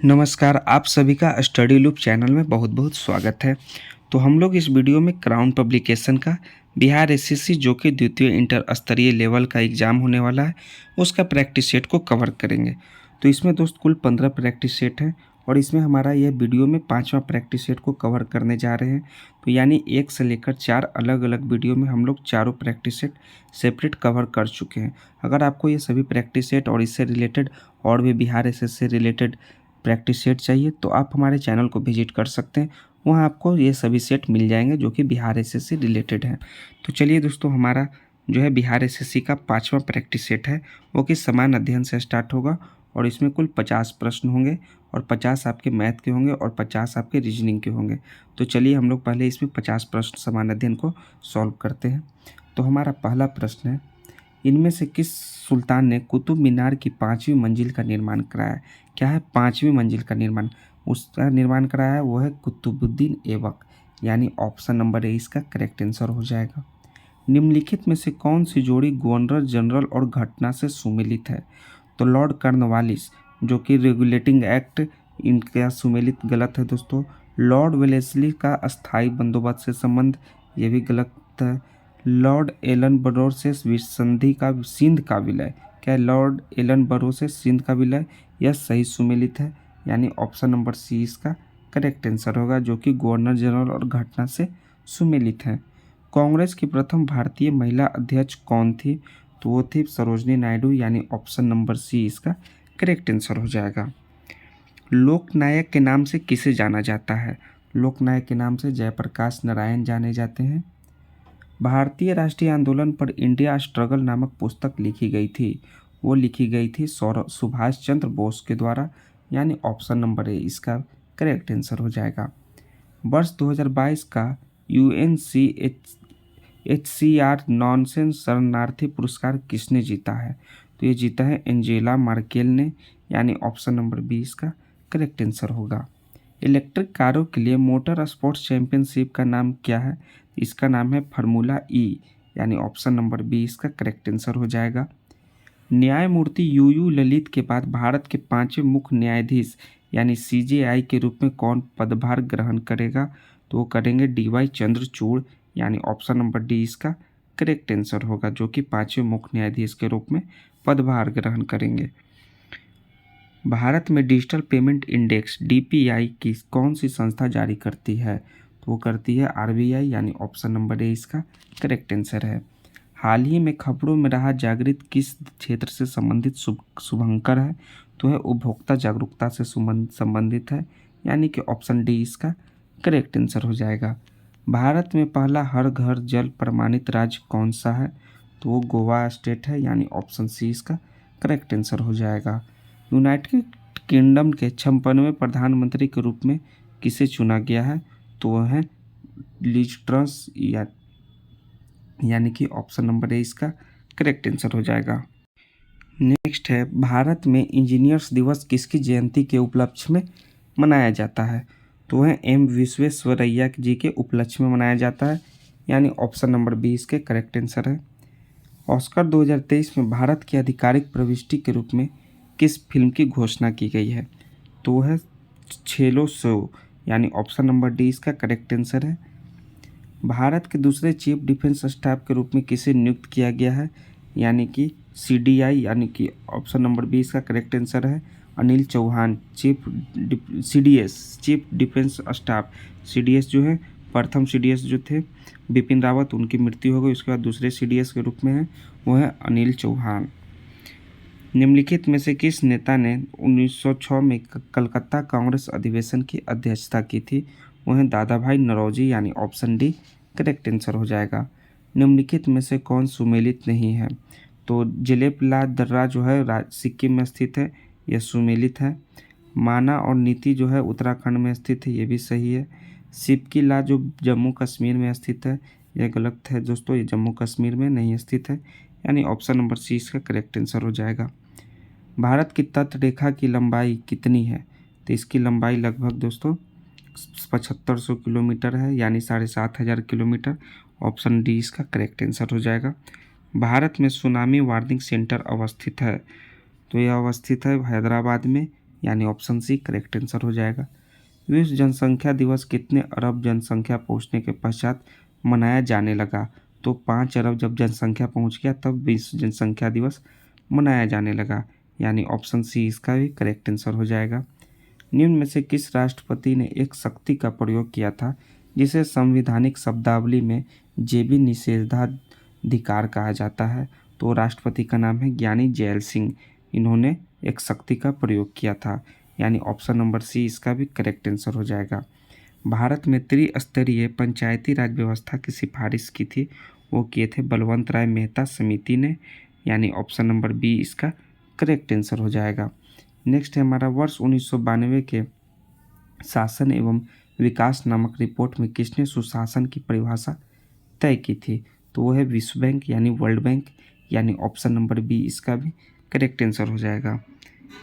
नमस्कार, आप सभी का स्टडी लूप चैनल में बहुत बहुत स्वागत है। तो हम लोग इस वीडियो में क्राउन पब्लिकेशन का बिहार एसएससी जो कि द्वितीय इंटर स्तरीय लेवल का एग्ज़ाम होने वाला है, उसका प्रैक्टिस सेट को कवर करेंगे। तो इसमें दोस्त कुल 15 प्रैक्टिस सेट हैं और इसमें हमारा यह वीडियो में 5वां प्रैक्टिस सेट को कवर करने जा रहे हैं। तो यानी 1 से लेकर 4 अलग-अलग वीडियो में हम लोग चारों प्रैक्टिस सेट सेपरेट कवर कर चुके हैं। अगर आपको ये सभी प्रैक्टिस सेट और इससे रिलेटेड और भी बिहार एसएससी से रिलेटेड प्रैक्टिस सेट चाहिए तो आप हमारे चैनल को विजिट कर सकते हैं। वहाँ आपको ये सभी सेट मिल जाएंगे जो कि बिहार एसएससी रिलेटेड हैं। तो चलिए दोस्तों, हमारा जो है बिहार एसएससी का 5वां प्रैक्टिस सेट है वो कि समान अध्ययन से स्टार्ट होगा और इसमें कुल 50 प्रश्न होंगे और 50 आपके मैथ के होंगे और 50 आपके रीजनिंग के होंगे। तो चलिए हम लोग पहले इसमें 50 प्रश्न समान अध्ययन को सॉल्व करते हैं। तो हमारा पहला प्रश्न है, इनमें से किस सुल्तान ने कुतुब मीनार की 5वीं मंजिल का निर्माण कराया? क्या है 5वीं मंजिल का निर्माण? उसका निर्माण कराया है वो है कुतुबुद्दीन ऐबक, यानी ऑप्शन नंबर ए इसका करेक्ट आंसर हो जाएगा। निम्नलिखित में से कौन सी जोड़ी गवर्नर जनरल और घटना से सुमेलित है? तो लॉर्ड कॉर्नवालिस जो कि रेगुलेटिंग एक्ट, इनका सुमेलित गलत है दोस्तों। लॉर्ड वेलेस्ली का अस्थायी बंदोबस्त से संबंध, ये भी गलत है। लॉर्ड एलन बरो से संधि का सिंध का विलय, क्या लॉर्ड एलन बरो से सिंध का विलय? यह सही सुमेलित है, यानी ऑप्शन नंबर सी इसका करेक्ट आंसर होगा जो कि गवर्नर जनरल और घटना से सुमेलित है। कांग्रेस की प्रथम भारतीय महिला अध्यक्ष कौन थी? तो वो थी सरोजनी नायडू, यानी ऑप्शन नंबर सी इसका करेक्ट आंसर हो जाएगा। लोकनायक के नाम से किसे जाना जाता है? लोकनायक के नाम से जयप्रकाश नारायण जाने जाते हैं। भारतीय राष्ट्रीय आंदोलन पर इंडिया स्ट्रगल नामक पुस्तक लिखी गई थी, वो लिखी गई थी सुभाष चंद्र बोस के द्वारा, यानी ऑप्शन नंबर ए इसका करेक्ट आंसर हो जाएगा। वर्ष 2022 का UNCHCR नॉनसेंस शरणार्थी पुरस्कार किसने जीता है? तो ये जीता है एंजेला मार्केल ने, यानी ऑप्शन नंबर बी इसका करेक्ट आंसर होगा। इलेक्ट्रिक कारों के लिए मोटर स्पोर्ट्स चैंपियनशिप का नाम क्या है? इसका नाम है फार्मूला ई, यानी ऑप्शन नंबर बी इसका करेक्ट आंसर हो जाएगा। न्यायमूर्ति यूयू ललित के बाद भारत के 5वें मुख्य न्यायाधीश यानी CJI के रूप में कौन पदभार ग्रहण करेगा? तो वो करेंगे DY चंद्रचूड़, यानी ऑप्शन नंबर डी इसका करेक्ट आंसर होगा जो कि 5वें मुख्य न्यायाधीश के रूप में पदभार ग्रहण करेंगे। भारत में डिजिटल पेमेंट इंडेक्स DPI की कौन सी संस्था जारी करती है? तो वो करती है RBI, यानी ऑप्शन नंबर ए इसका करेक्ट आंसर है। हाल ही में खबरों में रहा जागृत किस क्षेत्र से संबंधित शुभंकर है? तो है उपभोक्ता जागरूकता से संबंधित है, यानी कि ऑप्शन डी इसका करेक्ट आंसर हो जाएगा। भारत में पहला हर घर जल प्रमाणित राज्य कौन सा है? तो वो गोवा स्टेट है, यानी ऑप्शन सी इसका करेक्ट आंसर हो जाएगा। यूनाइटेड किंगडम के 56वें प्रधानमंत्री के रूप में किसे चुना गया है? तो वह है लिज ट्रस, यानी कि ऑप्शन नंबर ए इसका करेक्ट आंसर हो जाएगा। नेक्स्ट है, भारत में इंजीनियर्स दिवस किसकी जयंती के उपलक्ष्य में मनाया जाता है? तो वह M विश्वेश्वरैया जी के उपलक्ष्य में मनाया जाता है, यानी ऑप्शन नंबर बी इसके करेक्ट आंसर है। ऑस्कर 2023 में भारत की आधिकारिक प्रविष्टि के रूप में किस फिल्म की घोषणा की गई है? तो है छेलो शो, यानी ऑप्शन नंबर डी इसका करेक्ट आंसर है। भारत के दूसरे चीफ डिफेंस स्टाफ के रूप में किसे नियुक्त किया गया है? यानी कि CDI, यानी कि ऑप्शन नंबर बी इसका करेक्ट आंसर है Anil Chauhan. CDS chief defence staff, CDS जो है प्रथम CDS जो थे बिपिन रावत, उनकी मृत्यु हो गई, उसके बाद दूसरे CDS के रूप में है वो है अनिल चौहान। निम्नलिखित में से किस नेता ने 1906 में कलकत्ता कांग्रेस अधिवेशन की अध्यक्षता की थी? वो है दादा भाई नौरोजी, यानी ऑप्शन डी करेक्ट आंसर हो जाएगा। निम्नलिखित में से कौन सुमेलित नहीं है? तो जलेब-ला दर्रा जो है सिक्किम में स्थित है, यह सुमेलित है। माना और नीति जो है उत्तराखंड में स्थित है, ये भी सही है। सिपकी-ला जो जम्मू कश्मीर में स्थित है, यह गलत है दोस्तों, ये जम्मू कश्मीर में नहीं स्थित है, यानी ऑप्शन नंबर सी इसका करेक्ट आंसर हो जाएगा। भारत की तट रेखा की लंबाई कितनी है? तो इसकी लंबाई लगभग दोस्तों 7500 किलोमीटर है, यानी 7500 किलोमीटर। ऑप्शन डी इसका करेक्ट आंसर हो जाएगा। भारत में सुनामी वार्निंग सेंटर अवस्थित है, तो यह अवस्थित है हैदराबाद में, यानी ऑप्शन सी करेक्ट आंसर हो जाएगा। विश्व जनसंख्या दिवस कितने अरब जनसंख्या पहुंचने के पश्चात मनाया जाने लगा? तो 5 अरब जब जनसंख्या पहुंच गया तब विश्व जनसंख्या दिवस मनाया जाने लगा, यानी ऑप्शन सी इसका भी करेक्ट आंसर हो जाएगा। निम्न में से किस राष्ट्रपति ने एक शक्ति का प्रयोग किया था जिसे संवैधानिक शब्दावली में जेबी निषेधाधिकार कहा जाता है? तो राष्ट्रपति का नाम है ज्ञानी जैल सिंह। इन्होंने एक शक्ति का प्रयोग किया था, यानी ऑप्शन नंबर सी इसका भी करेक्ट आंसर हो जाएगा। भारत में त्रिस्तरीय पंचायती राज व्यवस्था की सिफारिश की थी, वो किए थे बलवंत राय मेहता समिति ने, यानी ऑप्शन नंबर बी इसका करेक्ट आंसर हो जाएगा। नेक्स्ट है हमारा वर्ष 1992 के शासन एवं विकास नामक रिपोर्ट में किसने सुशासन की परिभाषा तय की थी? तो वो है विश्व बैंक यानी वर्ल्ड बैंक, यानी ऑप्शन नंबर बी इसका भी करेक्ट आंसर हो जाएगा।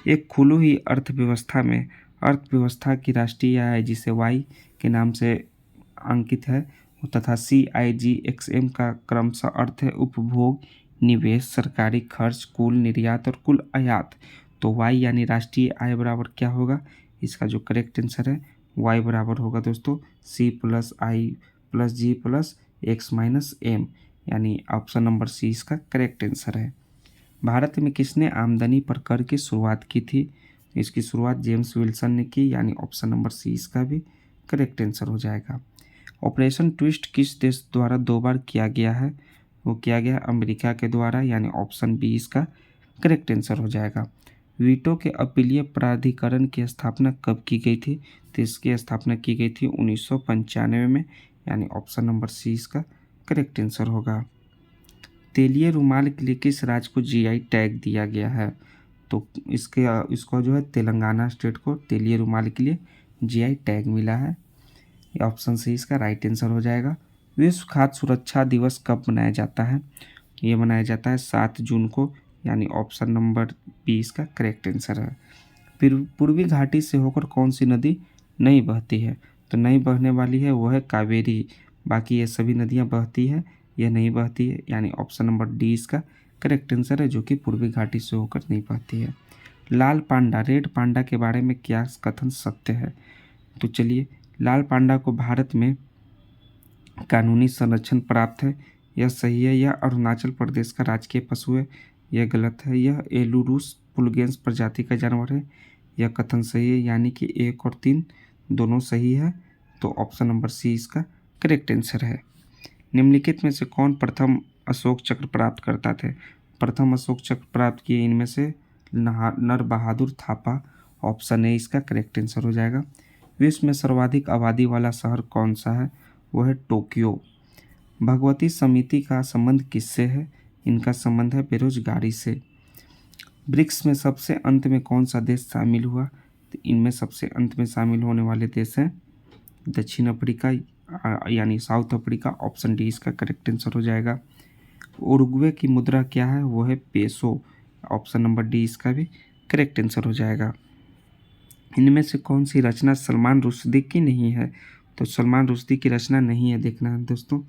एक खुली हुई अर्थव्यवस्था में अर्थव्यवस्था की राष्ट्रीय आय जिसे वाई के नाम से अंकित है तथा CIGXM का क्रमशः अर्थ है उपभोग, निवेश, सरकारी खर्च, कुल निर्यात और कुल आयात। तो वाई यानी राष्ट्रीय आय बराबर क्या होगा? इसका जो करेक्ट आंसर है वाई बराबर होगा दोस्तों C+I+G+X-M, यानी ऑप्शन नंबर सी इसका करेक्ट आंसर है। भारत में किसने आमदनी पर कर की शुरुआत की थी? इसकी शुरुआत जेम्स विल्सन ने की, यानी ऑप्शन नंबर सी इसका भी करेक्ट आंसर हो जाएगा। ऑपरेशन ट्विस्ट किस देश द्वारा 2 बार किया गया है? वो किया गया अमेरिका के द्वारा, यानी ऑप्शन बी इसका करेक्ट आंसर हो जाएगा। वीटो के अपीलीय प्राधिकरण की स्थापना कब की गई थी? तो इसकी स्थापना की गई थी 1995 में, यानी ऑप्शन नंबर सी इसका करेक्ट आंसर होगा। तेलीय रुमाल के लिए किस राज्य को GI टैग दिया गया है? तो इसको जो है तेलंगाना स्टेट को तेलीय रुमाल के लिए GI टैग मिला है, ऑप्शन सी इसका राइट आंसर हो जाएगा। विश्व खाद्य सुरक्षा दिवस कब मनाया जाता है? ये मनाया जाता है 7 जून को, यानी ऑप्शन नंबर बी इसका करेक्ट आंसर है। फिर पूर्वी घाटी से होकर कौन सी नदी नहीं बहती है? तो नहीं बहने वाली है वो है कावेरी, बाकी ये सभी नदियाँ बहती है, यह नहीं बहती है, यानी ऑप्शन नंबर डी इसका करेक्ट आंसर है, जो कि पूर्वी घाटी से होकर नहीं बहती है। लाल पांडा रेड पांडा के बारे में क्या कथन सत्य है? तो चलिए, लाल पांडा को भारत में कानूनी संरक्षण प्राप्त है, यह सही है। यह अरुणाचल प्रदेश का राजकीय पशु है, यह गलत है। यह एलुरुस पुलगेंस प्रजाति का जानवर है, यह कथन सही है, यानी कि 1 और 3 दोनों सही है। तो ऑप्शन नंबर सी इसका करेक्ट आंसर है। निम्नलिखित में से कौन प्रथम अशोक चक्र प्राप्त करता थे? प्रथम अशोक चक्र प्राप्त किए इनमें से नर बहादुर थापा, ऑप्शन ए इसका करेक्ट आंसर हो जाएगा। विश्व में सर्वाधिक आबादी वाला शहर कौन सा है? वो है टोक्यो। भगवती समिति का संबंध किससे है? इनका संबंध है बेरोजगारी से। ब्रिक्स में सबसे अंत में कौन सा देश शामिल हुआ? तो इनमें सबसे अंत में शामिल होने वाले देश हैं दक्षिण अफ्रीका, यानी साउथ अफ्रीका, ऑप्शन डी इसका करेक्ट आंसर हो जाएगा। उरुग्वे की मुद्रा क्या है? वो है पेसो, ऑप्शन नंबर डी इसका भी करेक्ट आंसर हो जाएगा। इनमें से कौन सी रचना सलमान रुश्दी की नहीं है? तो सलमान रुश्दी की रचना नहीं है, देखना है दोस्तों।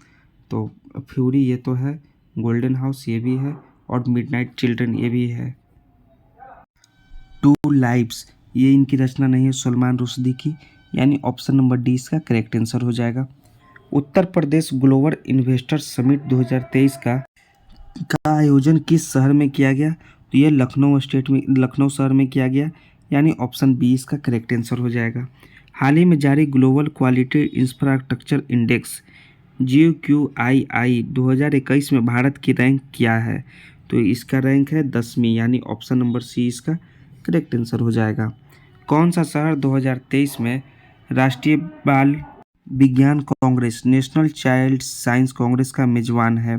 तो फ्यूरी ये तो है, गोल्डन हाउस ये भी है, और मिडनाइट चिल्ड्रन ये भी है। 2 लाइव्स ये इनकी रचना नहीं है सलमान रुश्दी की, यानी ऑप्शन नंबर डी इसका करेक्ट आंसर हो जाएगा। Uttar Pradesh global investor summit 2023 का आयोजन किस शहर में किया गया? तो ये लखनऊ शहर में किया गया, यानी ऑप्शन बी इसका करेक्ट आंसर हो जाएगा। हाल ही में जारी global quality infrastructure index GQII 2021 में भारत की रैंक क्या है? तो इसका रैंक है 10वीं, यानी ऑप्शन नंबर सी इसका करेक्ट आंसर हो जाएगा। कौन सा शहर 2023 में राष्ट्रीय बाल विज्ञान Congress national child science Congress का मेजबान है?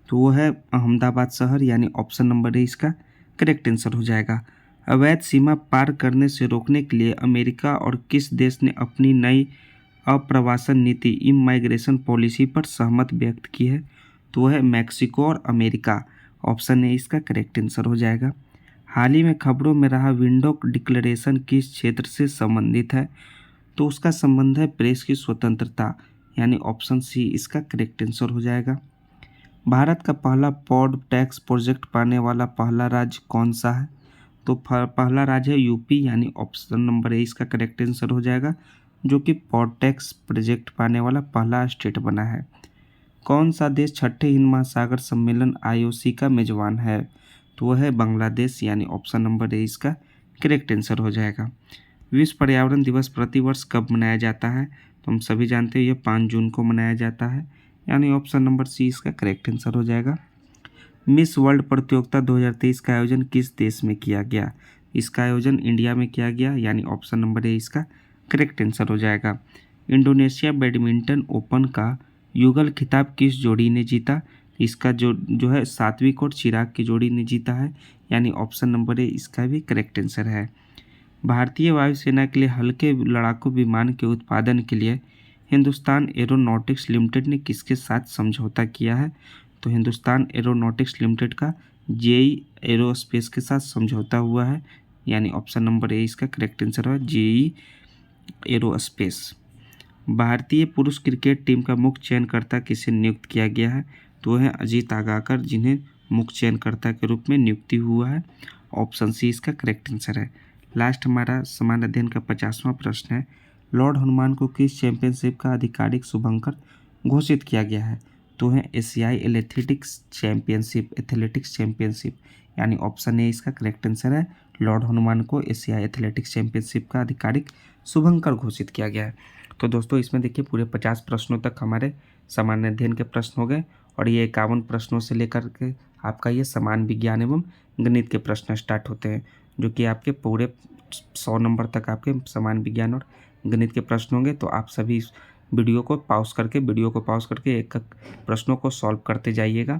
तो वो है अहमदाबाद शहर, यानी ऑप्शन नंबर ए इसका करेक्ट आंसर हो जाएगा। अवैध सीमा पार करने से रोकने के लिए अमेरिका और किस देश ने अपनी नई अप्रवासन नीति इमाइग्रेशन पॉलिसी पर सहमत व्यक्त की है? तो वह है मैक्सिको और अमेरिका, ऑप्शन ए इसका करेक्ट आंसर हो जाएगा। हाल ही में खबरों में रहा विंडो डिक्लेरेशन किस क्षेत्र से संबंधित है? तो उसका संबंध है प्रेस की स्वतंत्रता, यानी ऑप्शन सी इसका करेक्ट आंसर हो जाएगा। भारत का पहला पॉड टैक्स प्रोजेक्ट पाने वाला पहला राज्य कौन सा है? तो पहला राज्य है यूपी, यानी ऑप्शन नंबर ए इसका करेक्ट आंसर हो जाएगा, जो कि पॉर्टेक्स प्रोजेक्ट पाने वाला पहला स्टेट बना है। कौन सा देश छठे हिंद महासागर सम्मेलन IOC का मेजबान है? तो वह है बांग्लादेश, यानी ऑप्शन नंबर ए इसका करेक्ट आंसर हो जाएगा। विश्व पर्यावरण दिवस प्रतिवर्ष कब मनाया जाता है? तो हम सभी जानते हैं ये 5 जून को मनाया जाता है, यानी ऑप्शन नंबर सी इसका करेक्ट आंसर हो जाएगा। मिस वर्ल्ड प्रतियोगिता 2023 का आयोजन किस देश में किया गया? इसका आयोजन इंडिया में किया गया, यानी ऑप्शन नंबर ए इसका करेक्ट आंसर हो जाएगा। इंडोनेशिया बैडमिंटन ओपन का युगल खिताब किस जोड़ी ने जीता? इसका जो है सात्विक और चिराग की जोड़ी ने जीता है, यानी ऑप्शन नंबर ए इसका भी करेक्ट आंसर है। भारतीय वायुसेना के लिए हल्के लड़ाकू विमान के उत्पादन के लिए हिंदुस्तान एरोनॉटिक्स लिमिटेड ने किसके साथ समझौता किया है? तो हिंदुस्तान एरोनॉटिक्स लिमिटेड का जेई एरोस्पेस के साथ समझौता हुआ है, यानी ऑप्शन नंबर ए इसका करेक्ट आंसर है, जेई एरोस्पेस। भारतीय पुरुष क्रिकेट टीम का मुख्य चयनकर्ता किसे नियुक्त किया गया है? तो वह है अजीत आगाकर, जिन्हें मुख्य चयनकर्ता के रूप में नियुक्ति हुआ है, ऑप्शन सी इसका करेक्ट आंसर है। लास्ट हमारा समान अध्ययन का 50वां प्रश्न है, लॉर्ड हनुमान को किस चैंपियनशिप का आधिकारिक शुभंकर घोषित किया गया है? तो है एशियाई एथलेटिक्स चैंपियनशिप, यानी ऑप्शन ए इसका करेक्ट आंसर है। लॉर्ड हनुमान को एशियाई एथलेटिक्स चैंपियनशिप का आधिकारिक शुभंकर घोषित किया गया है। तो दोस्तों इसमें देखिए पूरे 50 प्रश्नों तक हमारे सामान्य अध्ययन के प्रश्न हो गए, और ये 51 प्रश्नों से लेकर के आपका ये समान विज्ञान एवं गणित के प्रश्न स्टार्ट होते हैं, जो कि आपके पूरे 100 नंबर तक आपके समान विज्ञान और गणित के प्रश्न होंगे। तो आप सभी इस वीडियो को पॉज करके एक प्रश्नों को सॉल्व करते जाइएगा।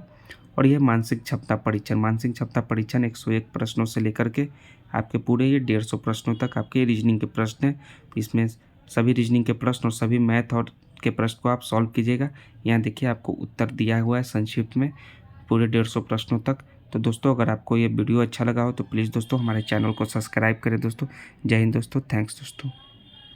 और यह मानसिक क्षमता परीक्षण 101 प्रश्नों से लेकर के आपके पूरे ये 150 प्रश्नों तक आपके रीजनिंग के प्रश्न हैं। तो इसमें सभी रीजनिंग के प्रश्न और सभी मैथ और के प्रश्न को आप सॉल्व कीजिएगा। यहाँ देखिए आपको उत्तर दिया हुआ है संक्षिप्त में पूरे 150 प्रश्नों तक। तो दोस्तों अगर आपको ये वीडियो अच्छा लगा हो तो प्लीज़ दोस्तों हमारे चैनल को सब्सक्राइब करें दोस्तों। जय हिंद दोस्तों, थैंक्स दोस्तों।